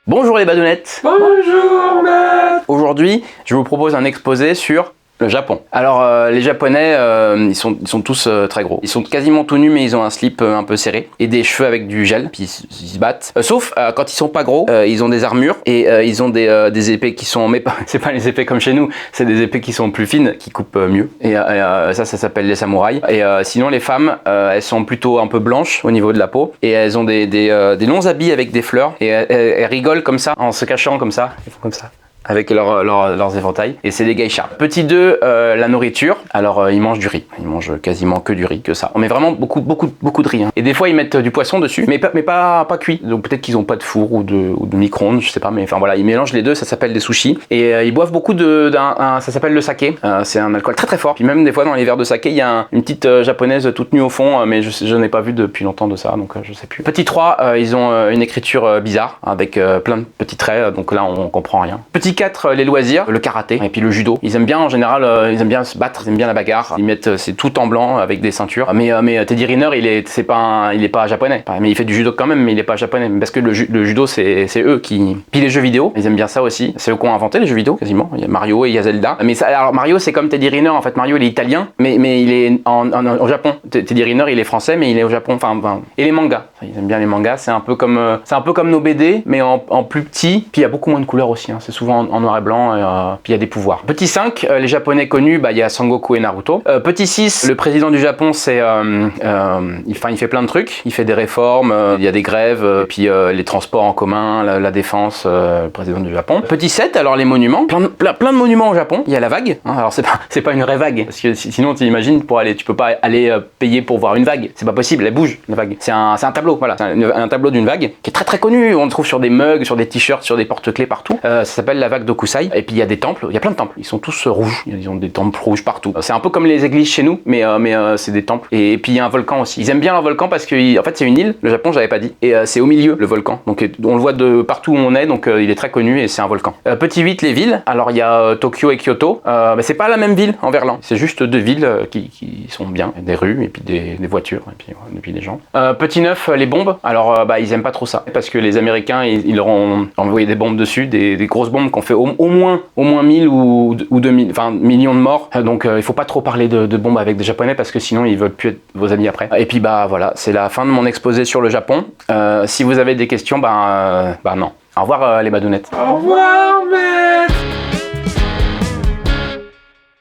Bonjour les badounettes. Bonjour maître. Aujourd'hui, je vous propose un exposé sur le Japon. Alors les Japonais, ils sont tous très gros. Ils sont quasiment tout nus, mais ils ont un slip un peu serré et des cheveux avec du gel, puis ils se battent. Sauf quand ils sont pas gros, ils ont des armures et ils ont des épées qui sont, mais pas, c'est pas les épées comme chez nous, c'est des épées qui sont plus fines, qui coupent mieux. Et ça s'appelle les samouraïs. Et sinon les femmes, elles sont plutôt un peu blanches au niveau de la peau et elles ont des longs habits avec des fleurs et elles rigolent comme ça, en se cachant comme ça, ils font comme ça avec leurs éventails, et c'est des geishas. Petit 2, la nourriture. Alors ils mangent du riz, ils mangent quasiment que du riz, que ça. On met vraiment beaucoup de riz, hein. Et des fois ils mettent du poisson dessus, mais pas cuit. Donc peut-être qu'ils ont pas de four ou de micro-ondes, je sais pas, mais enfin voilà, ils mélangent les deux, ça s'appelle des sushis. Et ils boivent beaucoup ça s'appelle le saké. C'est un alcool très fort. Puis même des fois dans les verres de saké, il y a une petite japonaise toute nue au fond, mais je n'ai pas vu depuis longtemps de ça, donc je sais plus. Petit 3, ils ont une écriture bizarre, avec plein de petits traits, donc là on comprend rien. Petit 4, les loisirs, le karaté et puis le judo. Ils aiment bien en général, ils aiment bien se battre, ils aiment bien la bagarre. Ils mettent, c'est tout en blanc avec des ceintures. Mais Teddy Riner, il est pas japonais. Mais il fait du judo quand même, mais il est pas japonais. Parce que le judo, c'est eux qui. Puis les jeux vidéo, ils aiment bien ça aussi. C'est eux qui ont inventé les jeux vidéo quasiment. Il y a Mario et il y a Zelda. Mais ça, alors Mario, c'est comme Teddy Riner. En fait, Mario, il est italien, mais il est au Japon. Teddy Riner, il est français, mais il est au Japon. Enfin, et les mangas. Ils aiment bien les mangas. C'est un peu comme nos BD, mais en plus petit. Puis il y a beaucoup moins de couleurs aussi, hein. C'est souvent en noir et blanc, puis il y a des pouvoirs. Petit 5, les japonais connus, il y a Sangoku et Naruto. Petit 6, le président du Japon, il fait plein de trucs, il fait des réformes, il y a des grèves, puis les transports en commun, la défense, le président du Japon. Petit 7, alors les monuments, plein de monuments au Japon. Il y a la vague, hein. Alors c'est pas une vraie vague, parce que sinon tu imagines, tu peux pas aller payer pour voir une vague, c'est pas possible, elle bouge la vague. C'est un tableau, voilà, c'est un tableau d'une vague qui est très très connu, on le trouve sur des mugs, sur des t-shirts, sur des porte-clés partout. Ça s'appelle la vague d'Okusai. Et puis il y a des temples, il y a plein de temples, ils sont tous rouges, ils ont des temples rouges partout. C'est un peu comme les églises chez nous, mais c'est des temples. Et puis il y a un volcan aussi. Ils aiment bien le volcan parce que en fait c'est une île, le Japon j'avais pas dit, et c'est au milieu le volcan. Donc on le voit de partout où on est, donc il est très connu et c'est un volcan. Petit 8, les villes. Alors il y a Tokyo et Kyoto. C'est pas la même ville en Verlan, c'est juste deux villes qui sont bien, des rues et puis des voitures et puis des gens. Petit 9, les bombes. Alors ils aiment pas trop ça parce que les Américains ils leur ont envoyé des bombes dessus, des grosses bombes qu'on fait au moins 1000 ou 2000, enfin millions de morts. Donc il faut pas trop parler de bombes avec des Japonais parce que sinon ils veulent plus être vos amis après. Et puis voilà, c'est la fin de mon exposé sur le Japon. Si vous avez des questions, non. Au revoir les badounettes. Au revoir maître.